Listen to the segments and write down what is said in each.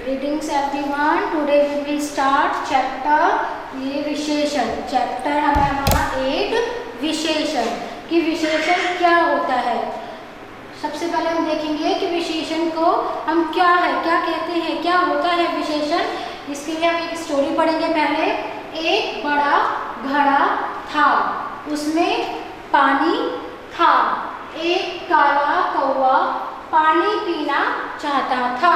Greetings everyone. Today we will start chapter ये विशेषण. Chapter हमारा 8 विशेषण कि विशेषण क्या होता है. सबसे पहले हम देखेंगे कि विशेषण को हम क्या कहते हैं, क्या होता है विशेषण. इसके लिए हम एक स्टोरी पढ़ेंगे. पहले एक बड़ा घड़ा था, उसमें पानी था. एक काला कौवा पानी पीना चाहता था.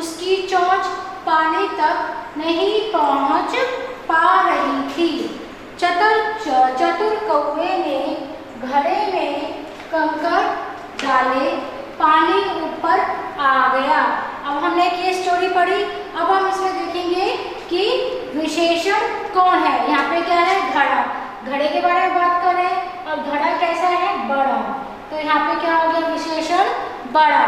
उसकी चोंच पानी तक नहीं पहुंच पा रही थी. चतुर कौवे ने घड़े में कंकड़ डाले, पानी ऊपर आ गया. अब हमने ये स्टोरी पढ़ी. अब हम इसमें देखेंगे कि विशेषण कौन है. यहाँ पे क्या है, घड़ा. घड़े के बारे में बात कर रहे हैं और घड़ा कैसा है, बड़ा. तो यहाँ पे क्या हो गया, विशेषण बड़ा.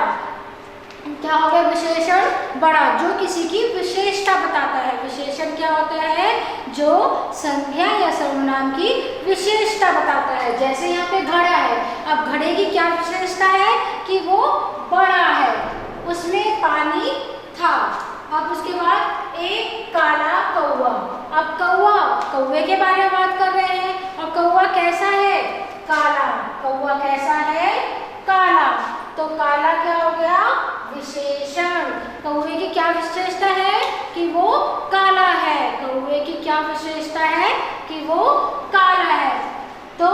क्या हो गया, विशेषण बड़ा, जो किसी की विशेषता बताता है. विशेषण क्या होता है, जो संज्ञा या सर्वनाम की विशेषता बताता है. जैसे यहाँ पे घड़ा है. अब घड़े की क्या विशेषता है कि वो बड़ा है, उसमें पानी था. अब उसके बाद एक काला कौवा. अब कौवे के बारे में बात कर रहे हैं. और कौवा कैसा है, काला. कौवा कैसा है, काला. तो काला क्या हो गया, विशेषण. कौवे की क्या विशेषता है कि वो काला है. कौवे की क्या विशेषता है कि वो काला है. तो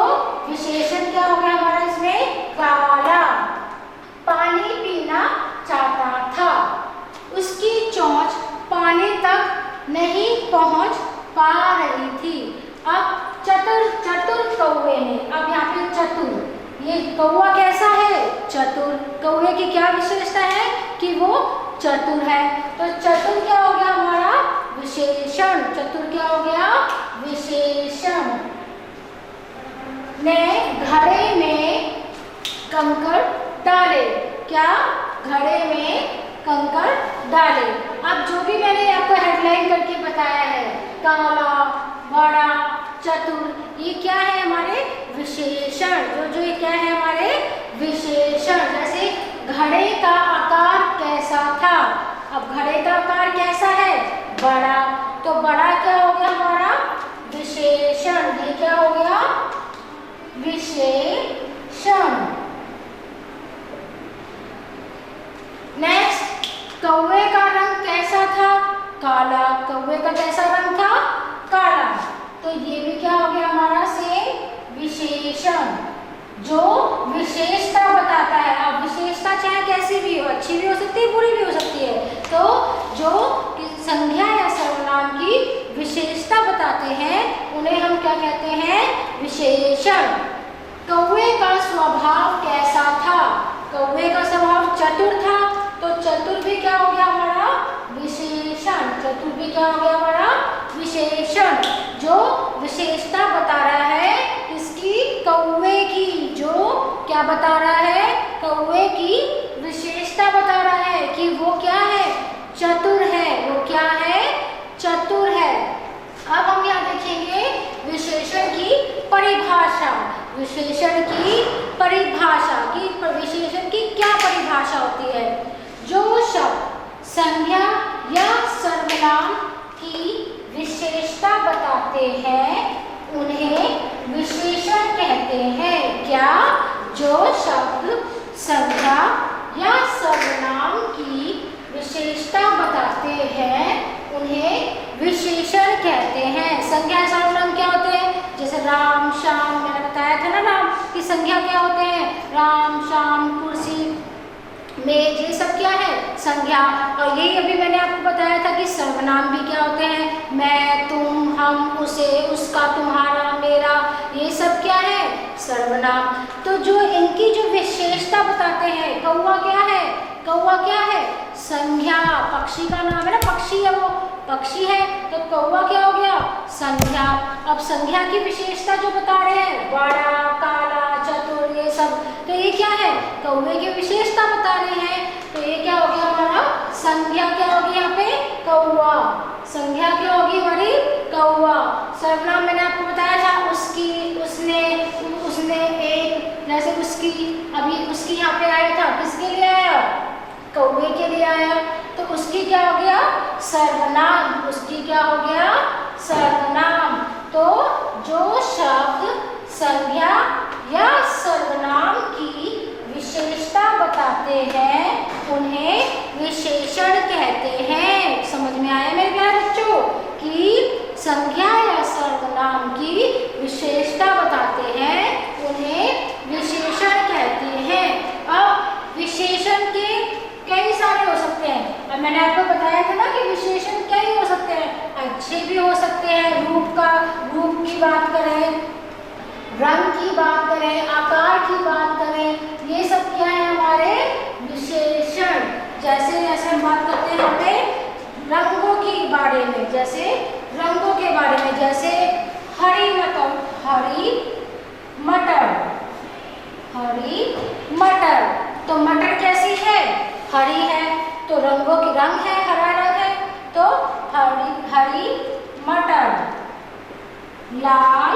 विशेषण क्या हो गया हमारा इसमें, काला. पानी पीना चाहता था. उसकी चोंच पानी तक नहीं पहुंच पा रही थी. अब चतुर कौवे ने. अब यहाँ पे चतुर, ये कौवा कैसा है, चतुर. कौवे की क्या विशेषता है कि वो चतुर है. तो चतुर क्या हो गया हमारा, विशेषण. चतुर क्या हो गया, विशेषण. ने घड़े में कंकड़ डाले. क्या, घड़े में कंकड़ डाले. अब जो भी मैंने आपको हेडलाइन करके बताया है, काला, बड़ा, चतुर, ये क्या है हमारे विशेषण. जो ये क्या है हमारे विशेषण. जैसे घड़े का आकार कैसा था. अब घड़े का आकार कैसा है, बड़ा. तो बड़ा क्या हो गया हमारा विशेषण. ये क्या हो गया, विशेषण. नेक्स्ट, कौवे का रंग कैसा था, काला. कौवे का कैसा रंग था, काला. तो ये भी क्या हो गया हमारा सेम विशेषण, जो विशेषता बताता है. अब विशेषता चाहे कैसी भी हो, अच्छी भी हो सकती है, बुरी भी हो सकती है. तो जो संज्ञा या सर्वनाम की विशेषता बताते हैं उन्हें हम क्या कहते हैं, विशेषण. कौवे का स्वभाव कैसा था. कौवे का स्वभाव चतुर था. तो चतुर भी क्या हो गया हमारा विशेषण. चतुर भी क्या हो गया हमारा विशेषण, जो विशेषता बता रहा है इसकी, कौवे की. जो क्या बता रहा है, कौवे की विशेषता बता रहा है कि वो क्या है, चतुर है. वो क्या है, चतुर है. अब हम यहाँ देखेंगे विशेषण की परिभाषा. विशेषण की परिभाषा की, विशेषण की क्या परिभाषा होती है. जो शब्द संज्ञा या सर्वनाम की विशेषता बताते हैं उन्हें विशेषण कहते हैं. क्या, जो शब्द संज्ञा या सर्वनाम की विशेषता बताते हैं उन्हें विशेषण कहते हैं. संज्ञा सर्वनाम क्या होते हैं, जैसे राम, श्याम. मैंने बताया था ना, राम की संज्ञा क्या होते हैं, राम, श्याम, कुर्सी, मेज, ये सब क्या है, संज्ञा. और यही अभी मैंने आपको बताया था कि सर्वनाम भी क्या होते हैं, मैं, तुम, हम, उसे, उसका, तुम्हारा, मेरा, ये सब क्या है, सर्वनाम. तो जो इनकी जो विशेषता बताते हैं, कौवा क्या है, कौवा क्या है, संज्ञा. पक्षी का नाम है ना, पक्षी है, वो पक्षी है. तो कौवा क्या हो गया, संज्ञा. अब संज्ञा की विशेषता जो बता रहे हैं, बड़ा, काला, चतुर, ये सब, तो ये क्या है, कौवे की विशेषता बता रहे हैं. तो ये क्या हो गया हमारा, संज्ञा क्या होगी यहाँ पे, कौवा. संज्ञा क्या होगी हमारी, कौवा. सर्वनाम मैंने आपको बताया था, उसकी, उसने, एक. जैसे उसकी, अभी उसकी यहाँ पे आया था, किसके लिए आया, कौवे के लिए आया. तो उसकी क्या हो गया? सर्वनाम। उसकी क्या हो गया? सर्वनाम। तो जो शब्द संज्ञा या सर्वनाम की विशेषता बताते हैं उन्हें विशेषण कहते हैं। समझ में आया मेरे प्यारे बच्चों कि संज्ञा या सर्वनाम की विशेषता बताते हैं उन्हें विशेषण कहते हैं। अब विशेषण के कई सारे हो सकते हैं। अब मैंने आपको बताया था ना कि विशेषण कई हो सकते हैं, अच्छे भी हो सकते हैं। रूप की बात करें, रंग की बात करें, आकार की बात करें, ये सब क्या है हमारे विशेषण। जैसे हम बात करते हैं अपने रंगों के बारे में, जैसे रंगों के बारे में, जैसे हरी मटर, तो मटर कैसी है? हरी है। तो रंगों की रंग है, हरा रंग है, तो हरी मटर। लाल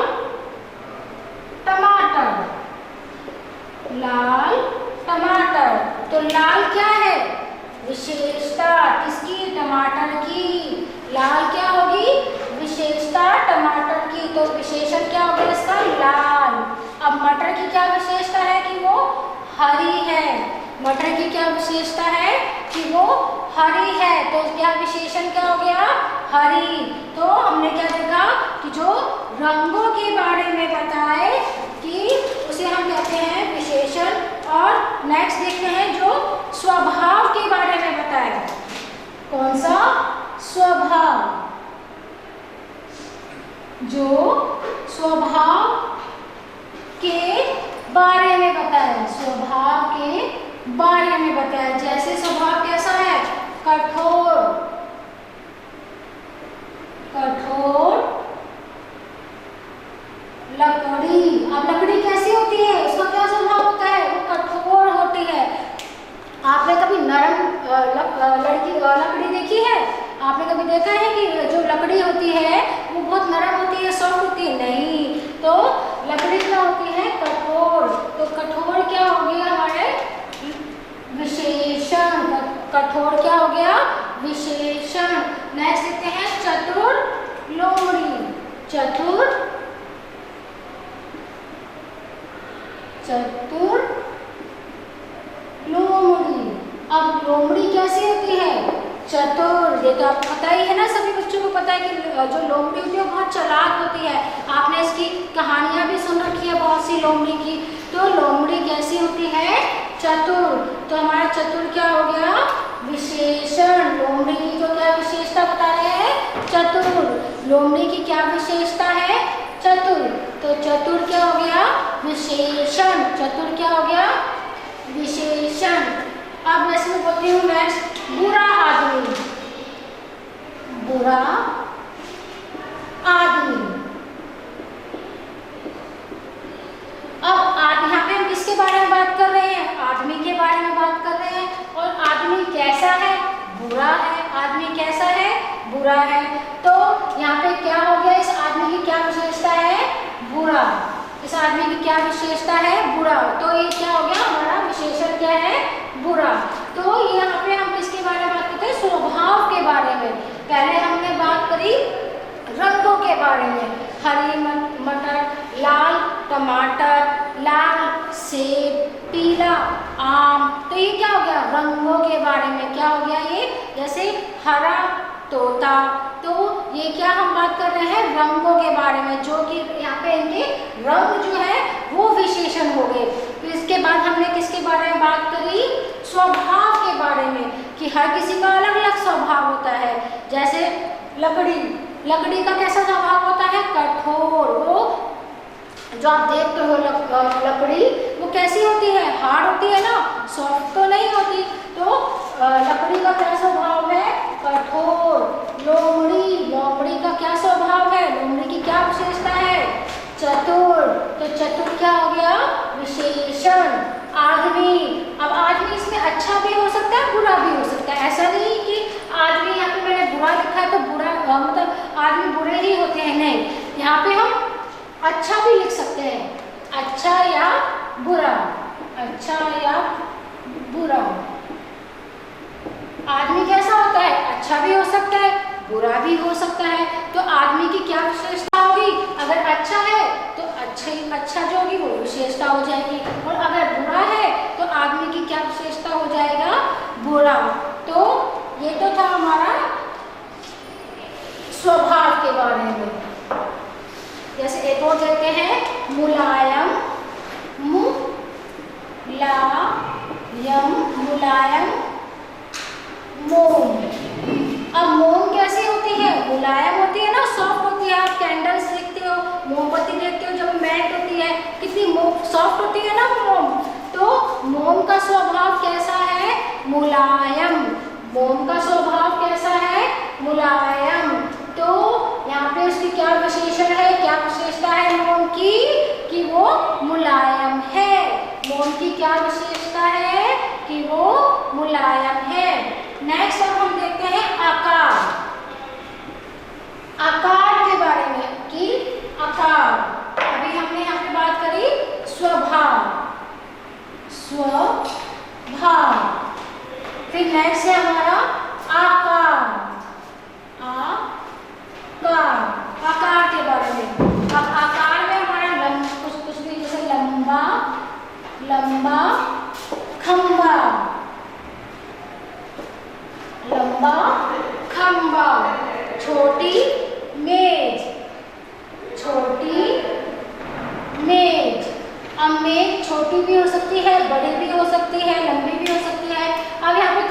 टमाटर, तो लाल क्या है? विशेषता किसकी? टमाटर की। लाल क्या होगी? विशेषता टमाटर की। तो विशेषण क्या होगा इसका? लाल। अब मटर की क्या विशेषता है? कि वो हरी है। मटर की क्या विशेषता है? कि वो हरी है। तो क्या विशेषण क्या हो गया? हरी। तो हमने क्या देखा कि जो रंगों के बारे में बताए कि उसे हम कहते हैं विशेषण। और नेक्स्ट देखते हैं जो स्वभाव के बारे में बताया। कौन सा? स्वभाव। जो स्वभाव के बारे में बताया, स्वभाव के बारे में बताया। जैसे स्वभाव कैसा है? कठोर, लकड़ी। अब लकड़ी कैसी होती है? उसका क्या स्वभाव होता है? वो कठोर होती है। आपने कभी नरम लकड़ी देखी है? आपने कभी देखा है कि जो लकड़ी होती है वो बहुत नरम होती है, सॉफ्ट होती है? नहीं। तो लकड़ी क्या होती है? कठोर। तो कठोर क्या हो गया हमारे विशेषण। कठोर क्या हो गया? विशेषण। नेक्स्ट देखते हैं चतुर लोमड़ी। अब लोमड़ी कैसी होती है? चतुर। ये तो आपको पता ही है ना, सभी बच्चों को पता है कि जो लोमड़ी होती है वो बहुत चालाक होती है। आपने इसकी कहानियां भी सुन रखी है बहुत सी लोमड़ी की। तो लोमड़ी कैसी होती है? चतुर। तो हमारा चतुर क्या हो गया? विशेषण। लोमड़ी की तो क्या विशेषता बता रहे हैं? चतुर। लोमड़ी की क्या विशेषता है? चतुर। तो चतुर क्या हो गया? विशेषण। चतुर क्या हो गया? विशेषण। अब मैं इसमें बोलती हूँ नेक्स्ट बुरा आदमी। अब यहाँ पे हम किसके बारे में बात कर रहे हैं? आदमी के बारे में बात कर रहे हैं। और आदमी कैसा है? बुरा है। आदमी कैसा है? बुरा है। तो यहाँ पे क्या हो गया? इस आदमी की क्या विशेषता है? बुरा। इस आदमी की क्या विशेषता है? बुरा। तो ये क्या हो गया? हमारा विशेषण क्या है? बुरा। तो यहाँ पे हम किसके बारे में बात करते हैं? स्वभाव के बारे में। पहले हमने बात करी रंगों के बारे में। हरी मटर, लाल टमाटर, लाल सेब, पीला आम। तो ये क्या हो गया? रंगों के बारे में। क्या हो गया ये? जैसे हरा तोता। तो ये क्या हम बात कर रहे हैं? रंगों के बारे में, जो कि यहाँ पे इनके रंग जो है वो विशेषण हो गए। फिर इसके बाद हमने किसके बारे में बात करी? स्वभाव के बारे में, कि हर किसी का अलग अलग स्वभाव होता है। जैसे लकड़ी का कैसा स्वभाव होता है? कठोर। वो जो आप देखते हो लकड़ी वो कैसी होती है? हार्ड होती है ना, सॉफ्ट तो नहीं होती। तो लकड़ी का क्या स्वभाव है? कठोर। लोमड़ी का क्या स्वभाव है? लोमड़ी की क्या विशेषता है? चतुर। तो चतुर क्या हो गया? विशेषण। आदमी। अब आदमी इसमें अच्छा भी हो सकता है, बुरा भी हो सकता है। ऐसा नहीं कि आदमी यहाँ पे मैंने बुरा लिखा है तो बुरा मतलब आदमी बुरे ही होते हैं, नहीं। यहाँ पे हम अच्छा भी लिख सकते हैं, अच्छा या बुरा। अच्छा या बुरा। आदमी कैसा होता है? अच्छा भी हो सकता है, बुरा भी हो सकता है। तो आदमी की क्या विशेषता होगी? अगर अच्छा है तो अच्छा जो होगी वो विशेषता हो जाएगी, और अगर बुरा है तो आदमी की क्या विशेषता हो जाएगा? बुरा। तो ये तो था हमारा स्वभाव के बारे में। जैसे एक और देते हैं, मुलायम, मुलायम, मोम। अब मोम कैसी होती है? मुलायम होती है ना, सॉफ्ट होती है। आप कैंडल्स देखते हो, मोमबत्ती देखते हो, जब मेल्ट होती है कितनी सॉफ्ट होती है ना मोम। तो मोम का स्वभाव कैसा है? मुलायम। मोम का स्वभाव कैसा है? मुलायम। तो यहाँ पे उसकी क्या विशेषण है, क्या विशेषता है मोम की? कि वो मुलायम है। मोम की क्या विशेषता है? कि वो मुलायम है। नेक्स्ट अब हम देखते हैं आकार। आकार के बारे में कि आकार, अभी हमने यहाँ पे बात करी स्वभाव, फिर नेक्स्ट है हमारा आकार, आकार के बारे में। अब आकार में हमारा कुछ भी, जैसे लंबा, खंबा, छोटी मेज, अब मेज छोटी भी हो सकती है, बड़ी भी हो सकती है, लंबी भी हो सकती है। अब यहाँ पे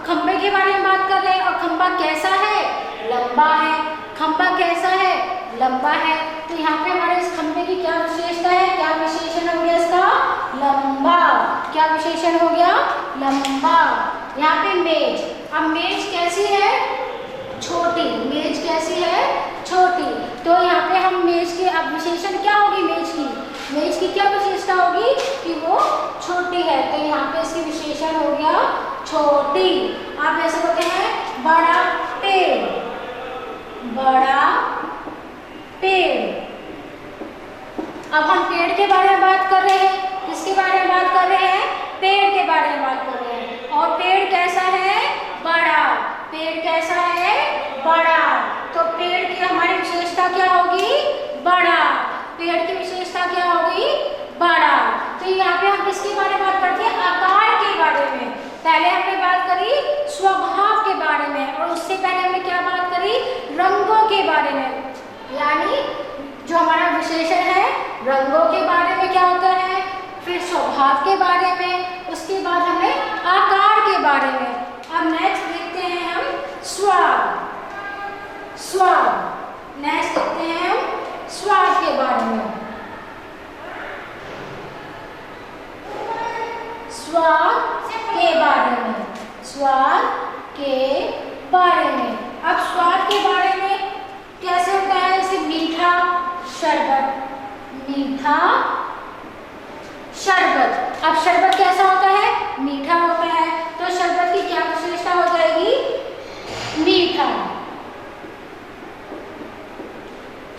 खंबे के बारे में बात कर रहे हैं, और खंबा कैसा है? लंबा है। खंबा कैसा है? लंबा है। तो यहाँ पे हमारे इस खंबे की क्या विशेषता है? क्या विशेषण हो गया इसका? लंबा। क्या विशेषण हो गया? लंबा। यहाँ पे मेज, अब मेज कैसी है? छोटी। मेज कैसी है? छोटी। तो यहाँ पे हम मेज के, अब विशेषण क्या होगी मेज की? मेज की क्या विशेषता होगी? कि वो छोटी है। तो यहाँ पे इसकी विशेषण हो गया छोटी। आप ऐसे बोलते हैं बड़ा पेड़, अब हम पेड़ के बारे में बात कर रहे हैं। किसके बारे में बात कर रहे हैं? पेड़ के बारे में बात कर रहे हैं। और पेड़ कैसा है? बड़ा। पेड़ कैसा है? बड़ा। तो पेड़ की हमारी विशेषता क्या होगी? बड़ा। पेड़ की विशेषता क्या होगी? बड़ा। तो यहाँ पे हम किसके बारे में बात करते हैं? आकार के बारे में। पहले हमने बात करी स्वभाव के बारे में, और उससे पहले हमने क्या बात करी? रंगों के बारे में। यानी जो हमारा विशेषण है रंगों के बारे में क्या होता है, फिर स्वभाव के बारे में, उसके बाद हमने आकार के बारे में। अब नेक्स्ट देखते हैं हम स्वाद। नेक्स्ट देखते हैं हम स्वाद के बारे में। स्वाद के बारे में। अब स्वाद के बारे में कैसे होता है? जैसे मीठा शरबत। अब शरबत कैसा होता है? मीठा होता है। तो शरबत की क्या विशेषता हो जाएगी? मीठा।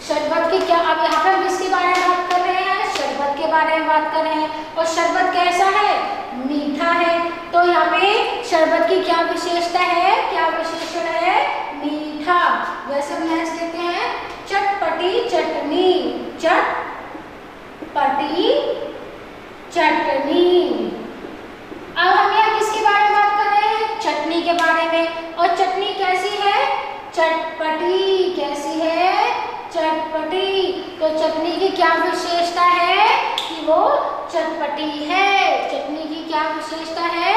शरबत की क्या, अब यहाँ पे हम किसके बारे में बात कर रहे हैं? शरबत के बारे में बात कर रहे हैं। और शरबत कैसा है? मीठा है। तो यहाँ पे शरबत की क्या विशेषता है? क्या विशेषण है? मीठा। जैसे हम नेक्स्ट देखते हैं चटपटी चटनी। अब हम यहाँ किसके बारे में बात कर रहे हैं? चटनी के बारे में। और चटनी कैसी है? चटपटी। कैसी है? चटपटी। तो चटनी की क्या विशेषता है? कि वो चटपटी है। चटनी की क्या विशेषता है?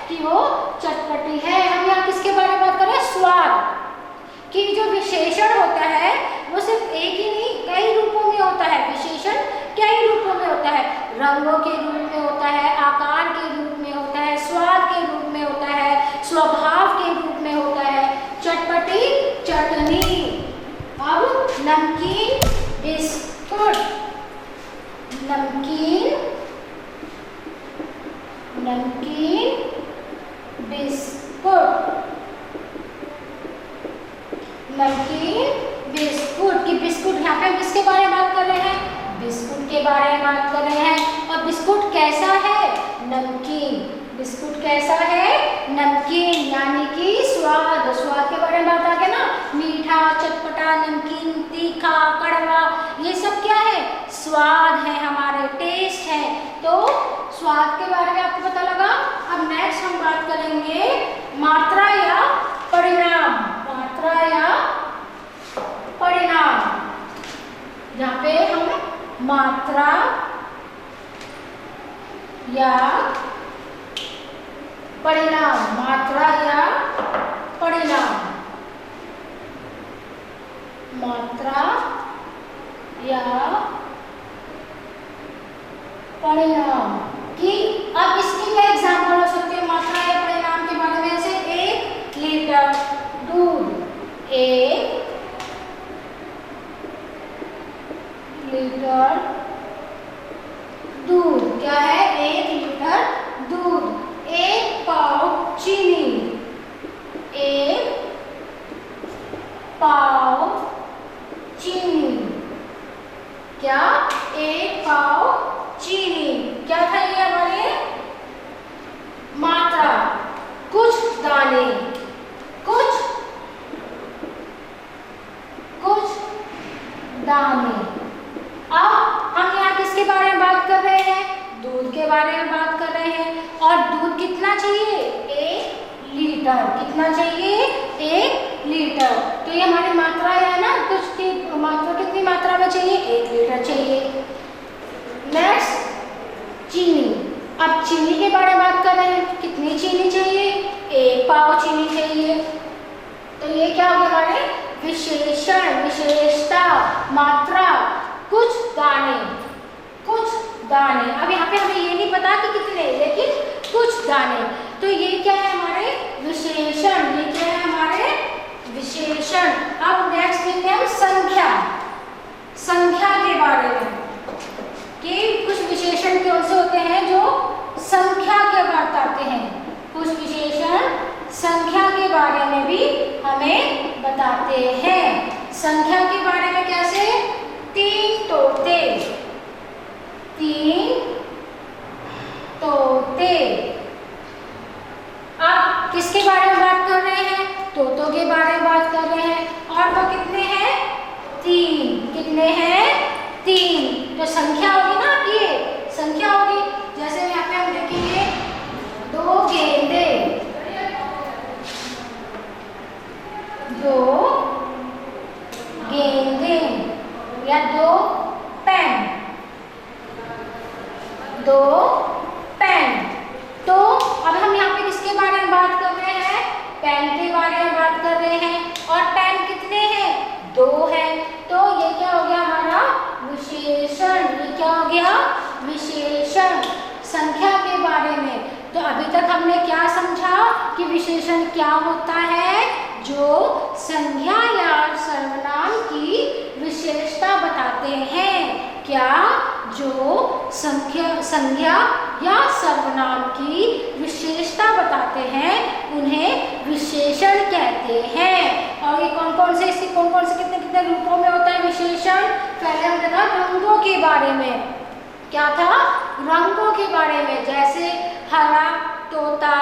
कि वो चटपटी है। हम यहाँ किसके बारे में बात कर रहे हैं? स्वाद कि जो विशेषण होता है वो सिर्फ एक ही नहीं, कई रूपों में होता है। विशेषण कई रूपों में होता है। रंगों के रूप में होता है, आकार के रूप में होता है, स्वाद के रूप में होता है, स्वभाव के रूप में होता है। चटपटी चटनी। अब नमकीन बिस्कुट। नमकीन बिस्कुट की बिस्कुट, यहाँ पे हम किसके बारे में बात कर रहे हैं? बिस्कुट के बारे में बात कर रहे हैं। और बिस्कुट कैसा है? नमकीन। बिस्कुट कैसा है? नमकीन, यानी कि स्वाद में बात आ गया ना, मीठा, चटपटा, नमकीन, तीखा, कड़वा, ये सब क्या है, स्वाद है, हमारे टेस्ट है। तो स्वाद के बारे में आपको पता लगा। अब नेक्स्ट हम बात करेंगे मात्रा या परिणाम। मात्रा या परिणाम, जहाँ पे हम मात्रा या परिणाम, मात्रा या परिणाम, मात्रा या परिणाम कि अब इसकी क्या एग्जाम्पल हो सकते हैं मात्रा या परिणाम के बारे में? जैसे 1 लीटर दूध, 1 लीटर दूध क्या है, 1 लीटर दूध। 1 पाव चीनी, 1 पाव चीनी, क्या 1 पाव चीनी, क्या था ये हमारे मात्रा। कुछ दाने, कुछ दाने। अब हम यहाँ किसके बारे में बात कर रहे हैं, दूध के बारे में बात कर रहे हैं। और दूध कितना चाहिए, 1 लीटर, कितना चाहिए, 1 लीटर। तो ये हमारी मात्रा है ना, कुछ की मात्रा कितनी मात्रा में चाहिए, 1 लीटर चाहिए। नेक्स्ट चीनी, अब चीनी के बारे में बात कर रहे हैं, कितनी चीनी चाहिए, 1 पाव चीनी चाहिए। तो ये क्या हो गया हमारे विशेषण, विशेषता, मात्रा, कुछ दाने, कुछ दाने। अब यहाँ पे हमें ये नहीं पता कि कितने, लेकिन कुछ दाने। तो ये क्या है हमारे विशेषण, ये क्या है हमारे विशेषण। अब नेक्स्ट देखते हैं हम संख्या, संख्या के बारे में कि कुछ विशेषण कौन से होते हैं जो संख्या के बताते हैं। कुछ विशेषण संख्या के बारे में भी हमें बताते हैं। संख्या के बारे में कैसे, 3 तोते, 3 तोते। अब किसके बारे में बात कर रहे हैं, तोतों के बारे में बात कर रहे हैं। और वो कितने हैं, 3, कितने हैं, 3। तो संख्या होगी ना, ये संख्या होगी। जैसे यहाँ पे हम देखेंगे 2 गेंदे, 2 गेंदे या 2 पेन, 2 पेन। तो अब हम यहाँ पे किसके बारे में बात कर रहे हैं, पेन के बारे में बात कर रहे हैं। और पेन कितने हैं, 2 है। तो ये क्या हो गया हमारा विशेषण, ये क्या हो गया विशेषण, संख्या के बारे में। तो अभी तक हमने क्या समझा कि विशेषण क्या होता है, जो संज्ञा या सर्वनाम की विशेषता बताते हैं। क्या, जो संज्ञा या सर्वनाम की विशेषता बताते हैं उन्हें विशेषण कहते हैं। और ये कौन कौन से, इसके कौन कौन से कितने कितने रूपों में होता है विशेषण। पहले हम देखा रंगों के बारे में, क्या था, रंगों के बारे में। जैसे हरा तोता,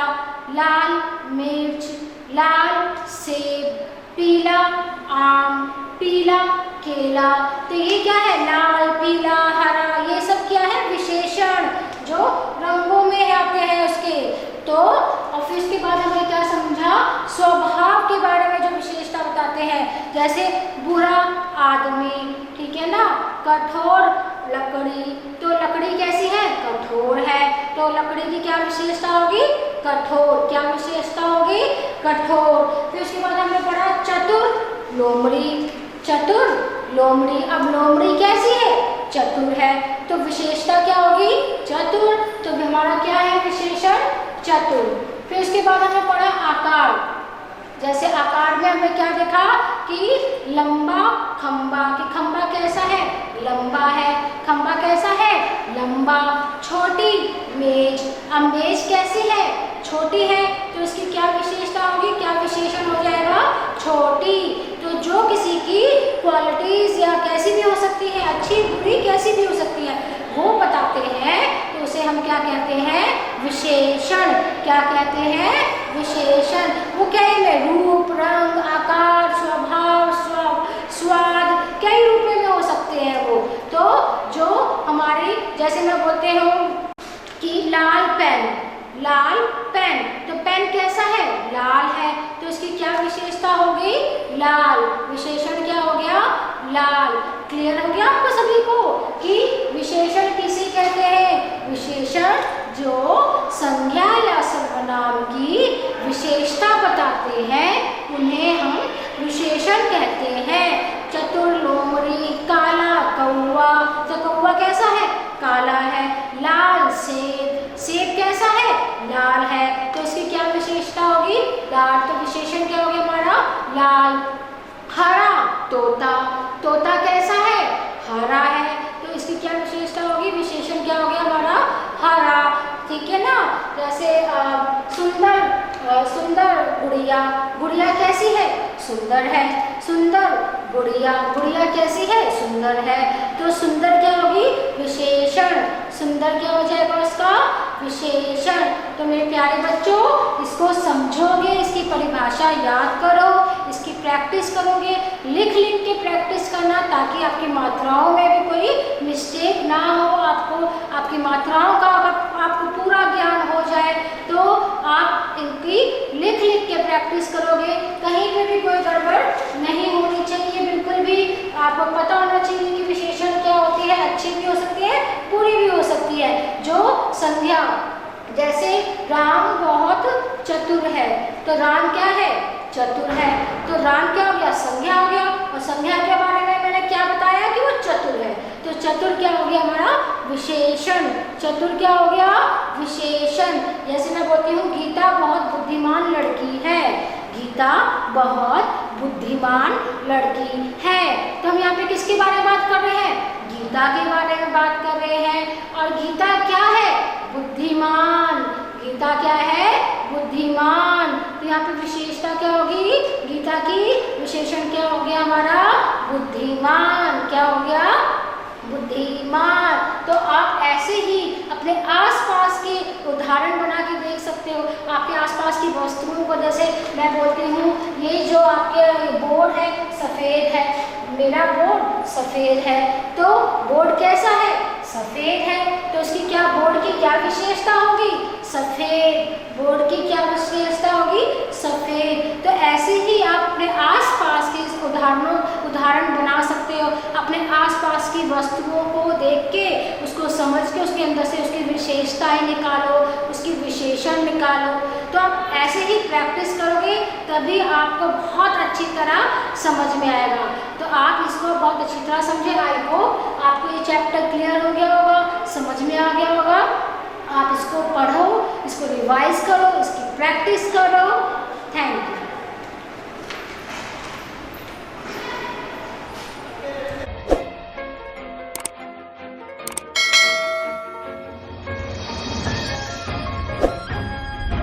लाल मिर्च, लाल सेब, पीला आम, पीला केला। तो ये क्या है, लाल, पीला, हरा, ये सब क्या है विशेषण जो रंगों में आते हैं उसके। तो और फिर इसके बाद हमने क्या समझा, स्वभाव के बारे में जो विशेषता बताते हैं। जैसे बुरा आदमी, ठीक है ना, कठोर लकड़ी, तो लकड़ी कैसी है, कठोर है। तो लकड़ी की क्या विशेषता होगी, कठोर। क्या विशेषता होगी, कठोर। फिर उसके बाद हमने पढ़ा चतुर लोमड़ी, चतुर लोमड़ी। अब लोमड़ी कैसी है, चतुर है। तो विशेषता क्या होगी, चतुर। तो हमारा क्या है विशेषण, चतुर। फिर उसके बाद हमने पढ़ा आकार। जैसे आकार में हमने क्या देखा कि लंबा खंबा, कि खंबा कैसा है, लंबा है। खंबा कैसा है, लंबा। छोटी मेज, अब मेज कैसी है, छोटी है। तो इसकी क्या विशेषता होगी, क्या विशेषण हो जाएगा, छोटी। तो जो किसी की क्वालिटीज या कैसी भी हो सकती है, अच्छी बुरी कैसी भी हो सकती है, वो बताते हैं। तो उसे हम क्या कहते हैं, विशेषण। क्या कहते हैं, विशेषण। वो कई में रूप, रंग, आकार, स्वभाव, स्वाद, कई रूप में हो सकते हैं वो। तो जो हमारी, जैसे मैं बोलते हूँ कि लाल पेन, लाल पेन, तो पेन कैसा है? लाल है, तो इसकी क्या विशेषता होगी? लाल। विशेषण क्या हो गया? लाल। क्लियर हो गया आपको सभी को कि विशेषण किसे कहते हैं? विशेषण जो संज्ञा या सर्वनाम की विशेषता बताते हैं उन्हें हम विशेषण कहते हैं। चतुर, लोमड़ी, काला कौवा, तो कौवा कैसा है? काला है। लाल सेब, सेब कैसा है? लाल है, तो इसकी क्या विशेषता होगी? लाल। तो विशेषण क्या हो गया हमारा? लाल। हरा तोता, तोता कैसा है? हरा है, तो इसकी क्या विशेषता होगी? विशेषण क्या हो गया हमारा? हरा। ठीक है ना। जैसे सुंदर, सुंदर गुड़िया, गुड़िया कैसी है? सुंदर है। सुंदर गुड़िया, गुड़िया कैसी है? सुंदर है, तो सुंदर क्या होगी? विशेषण। सुंदर क्या हो जाएगा उसका? विशेषण। तो मेरे प्यारे बच्चों, इसको समझोगे, इसकी परिभाषा याद करो, इसकी प्रैक्टिस करोगे, लिख लिख के प्रैक्टिस करना, ताकि आपकी मात्राओं में भी कोई मिस्टेक ना हो। आपकी मात्राओं का आपको पूरा ज्ञान हो जाए, तो आप इनकी लिख लिख के प्रैक्टिस करोगे। कहीं पे भी कोई गड़बड़ नहीं होनी चाहिए, बिल्कुल भी। आपको पता होना चाहिए कि विशेषण क्या होती है, अच्छी भी हो सकती है, बुरी भी हो सकती है। जो संज्ञा, जैसे राम बहुत चतुर है, तो राम क्या है? चतुर है, तो राम क्या हो गया? संज्ञा हो गया। और संज्ञा के बारे में मैंने क्या बताया कि वो चतुर है, तो चतुर क्या हो गया हमारा? विशेषण। चतुर क्या हो गया? विशेषण। जैसे मैं बोलती हूँ गीता बहुत बुद्धिमान लड़की है, गीता बहुत बुद्धिमान लड़की है, तो हम यहाँ पे किसके बारे में बात कर रहे हैं? गीता के बारे में बात कर रहे हैं। और गीता क्या है? बुद्धिमान। गीता क्या है? बुद्धिमान। तो यहाँ पे विशेषता क्या होगी? गीता की विशेषण क्या हो गया हमारा? बुद्धिमान। क्या हो गया? बुद्धिमान। तो आप ऐसे ही अपने आसपास के उदाहरण बना के देख सकते हो। आपके आसपास की वस्तुओं को, जैसे मैं बोलती हूँ ये जो आपके बोर्ड है सफ़ेद है, मेरा बोर्ड सफ़ेद है, तो बोर्ड कैसा है? सफ़ेद है, तो इसकी क्या, बोर्ड की क्या विशेषता होगी? सफ़ेद। बोर्ड की क्या विशेषता होगी? सफ़ेद। तो ऐसे ही आप अपने आसपास के उदाहरण बना सकते हो। अपने आसपास की वस्तुओं को देख के, उसको समझ के, उसके अंदर से उसकी विशेषताएं निकालो, उसकी विशेषण निकालो। तो आप ऐसे ही प्रैक्टिस करोगे, तभी आपको बहुत अच्छी तरह समझ में आएगा। तो आप इसको बहुत अच्छी तरह समझे। आई होप आपको ये चैप्टर क्लियर हो गया होगा, समझ में आ गया होगा। आप इसको पढ़ो, इसको रिवाइज करो, इसकी प्रैक्टिस करो। Thank you.